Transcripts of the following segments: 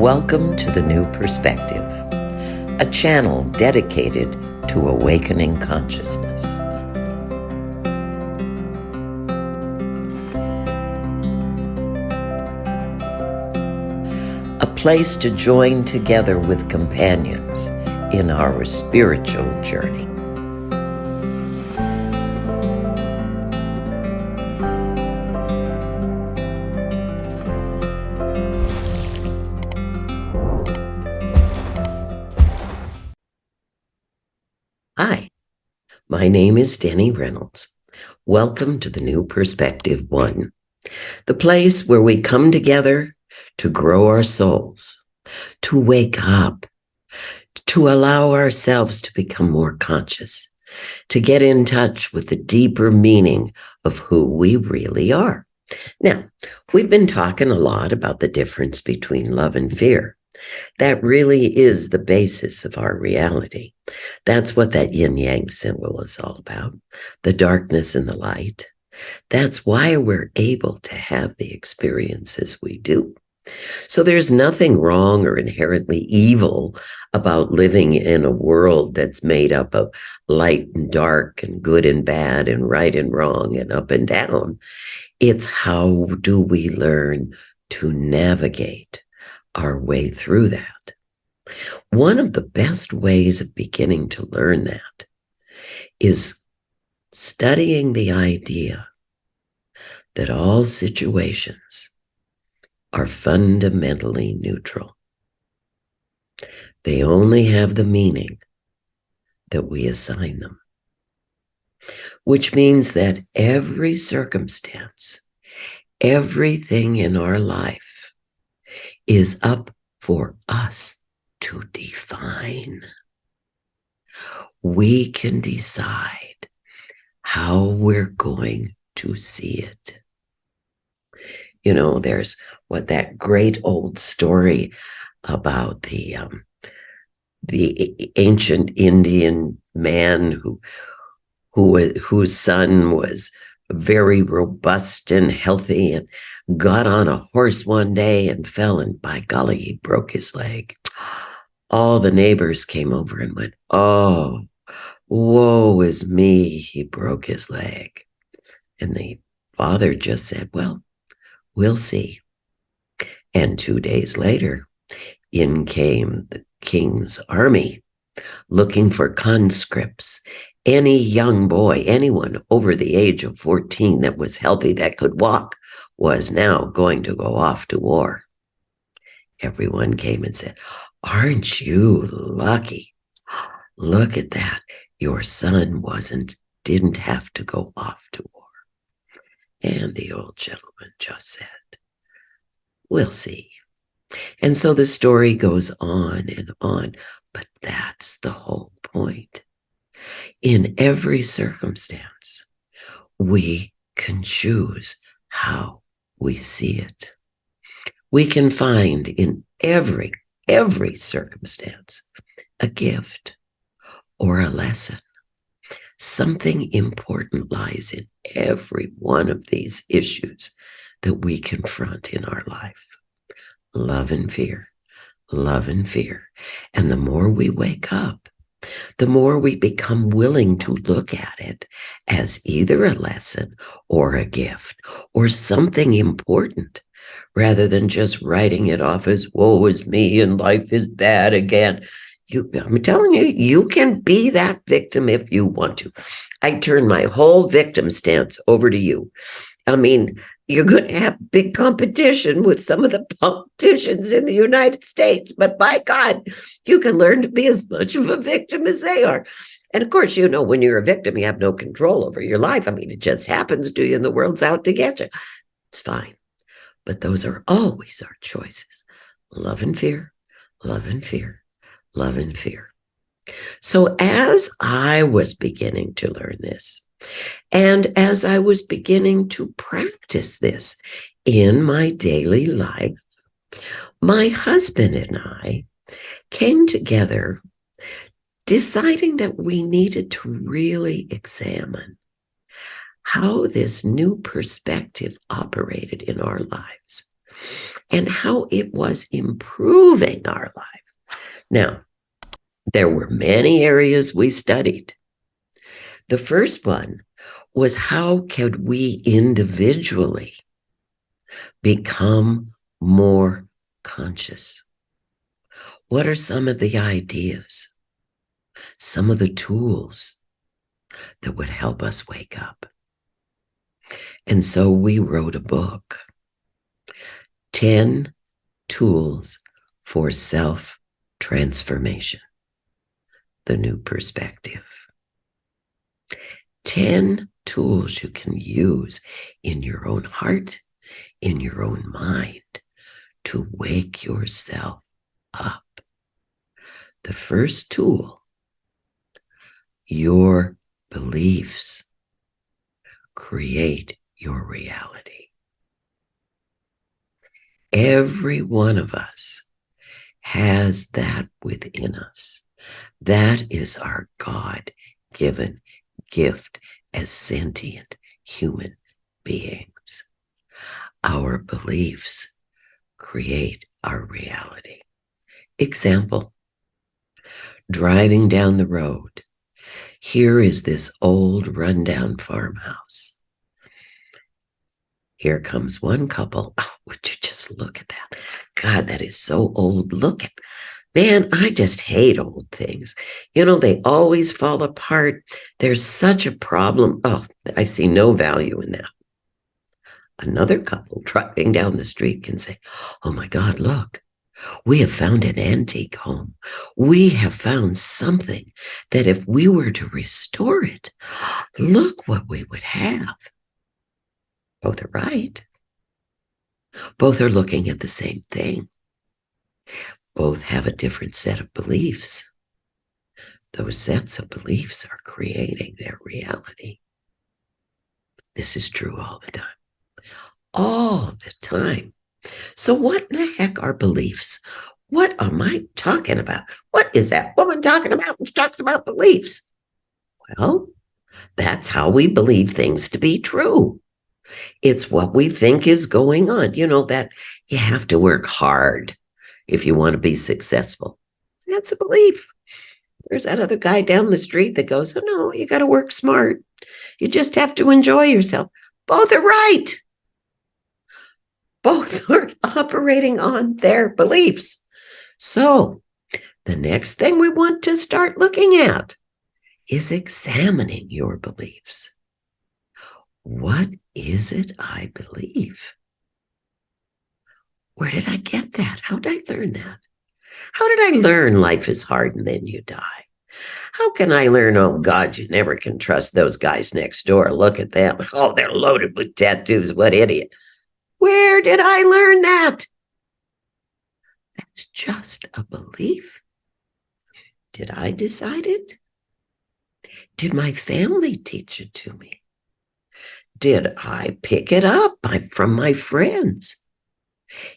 Welcome to The New Perspective, a channel dedicated to awakening consciousness. A place to join together with companions in our spiritual journey. Hi, my name is Denny Reynolds. Welcome to The New Perspective 1, the place where we come together to grow our souls, to wake up, to allow ourselves to become more conscious, to get in touch with the deeper meaning of who we really are. Now, we've been talking a lot about the difference between love and fear. That really is the basis of our reality. That's what that yin-yang symbol is all about, the darkness and the light. That's why we're able to have the experiences we do. So there's nothing wrong or inherently evil about living in a world that's made up of light and dark and good and bad and right and wrong and up and down. It's how do we learn to navigate our way through that. One of the best ways of beginning to learn that is studying the idea that all situations are fundamentally neutral. They only have the meaning that we assign them, which means that every circumstance, everything in our life is up for us to define. We can decide how we're going to see it. You know, there's that great old story about the ancient Indian man whose son was very robust and healthy and got on a horse one day and fell, and by golly, he broke his leg. All the neighbors came over and went, "Oh, woe is me, he broke his leg." And the father just said, "Well, we'll see." And 2 days later, in came the king's army looking for conscripts. Any young boy, anyone over the age of 14 that was healthy, that could walk, was now going to go off to war. Everyone came and said, "Aren't you lucky? Look at that. Your son didn't have to go off to war." And the old gentleman just said, "We'll see." And so the story goes on and on, but that's the whole point. In every circumstance, we can choose how we see it. We can find in every circumstance a gift or a lesson. Something important lies in every one of these issues that we confront in our life. Love and fear, love and fear. And the more we wake up, the more we become willing to look at it as either a lesson or a gift or something important, rather than just writing it off as woe is me and life is bad again. I'm telling you, you can be that victim if you want to. I turn my whole victim stance over to you. I mean, you're going to have big competition with some of the politicians in the United States, but by God, you can learn to be as much of a victim as they are. And of course, you know, when you're a victim, you have no control over your life. I mean, it just happens to you and the world's out to get you. It's fine. But those are always our choices. Love and fear, love and fear, love and fear. So as I was beginning to learn this, and as I was beginning to practice this in my daily life, my husband and I came together deciding that we needed to really examine how this new perspective operated in our lives. and how it was improving our life. Now, there were many areas we studied. The first one was how could we individually become more conscious? What are some of the ideas, some of the tools that would help us wake up? And so we wrote a book, 10 Tools for Self-Transformation, the New Perspective. 10 tools you can use in your own heart, in your own mind, to wake yourself up. The first tool, your beliefs create your reality. Every one of us has that within us. That is our God-given gift as sentient human beings. Our beliefs create our reality. Example, driving down the road. Here is this old rundown farmhouse. Here comes one couple. Oh, would you just look at that? God, that is so old. Look at, man, I just hate old things. You know, they always fall apart. There's such a problem. Oh, I see no value in that. Another couple driving down the street can say, oh my God, look, we have found an antique home. We have found something that if we were to restore it, look what we would have. Both are right. Both are looking at the same thing. Both have a different set of beliefs. Those sets of beliefs are creating their reality. This is true all the time. All the time. So what in the heck are beliefs? What am I talking about? What is that woman talking about when she talks about beliefs? Well, that's how we believe things to be true. It's what we think is going on. You know, that you have to work hard if you want to be successful. That's a belief. There's that other guy down the street that goes, oh, no, you got to work smart. You just have to enjoy yourself. Both are right. Both are operating on their beliefs. So the next thing we want to start looking at is examining your beliefs. What is it I believe? Where did I get that? How did I learn that? How did I learn life is hard and then you die? How can I learn, oh God, you never can trust those guys next door. Look at them. Oh, they're loaded with tattoos. What idiot. Where did I learn that? That's just a belief. Did I decide it? Did my family teach it to me? Did I pick it up from my friends?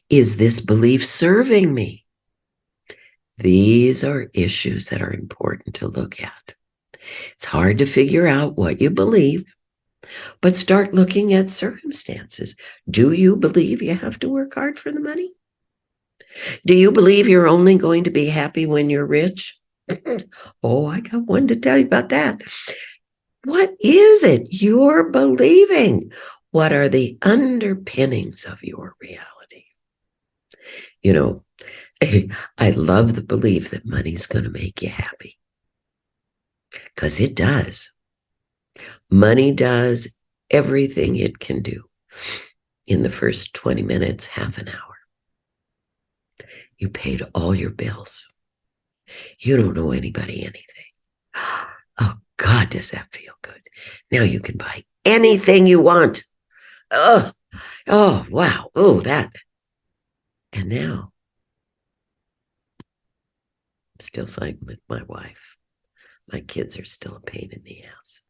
Is this belief serving me? These are issues that are important to look at. It's hard to figure out what you believe, but start looking at circumstances. Do you believe you have to work hard for the money? Do you believe you're only going to be happy when you're rich? Oh, I got one to tell you about that. What is it you're believing? What are the underpinnings of your reality? You know, I love the belief that money's going to make you happy, because it does. Money does everything it can do in the first 20 minutes, half an hour. You paid all your bills. You don't owe anybody anything. Oh, God, does that feel good? Now you can buy anything you want. Oh, wow. Oh, that. And now I'm still fighting with my wife. My kids are still a pain in the ass.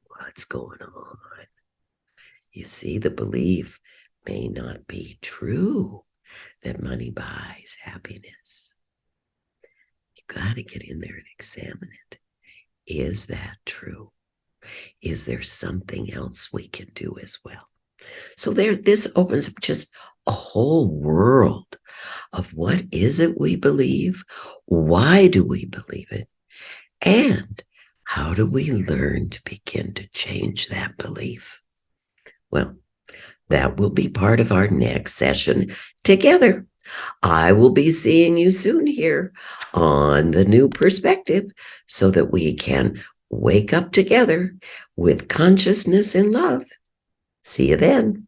What's going on? You see, the belief may not be true that money buys happiness. You got to get in there and examine it. Is that true? Is there something else we can do as well? So this opens up just a whole world of what is it we believe? Why do we believe it? And how do we learn to begin to change that belief? Well, that will be part of our next session together. I will be seeing you soon here on The New Perspective so that we can wake up together with consciousness and love. See you then.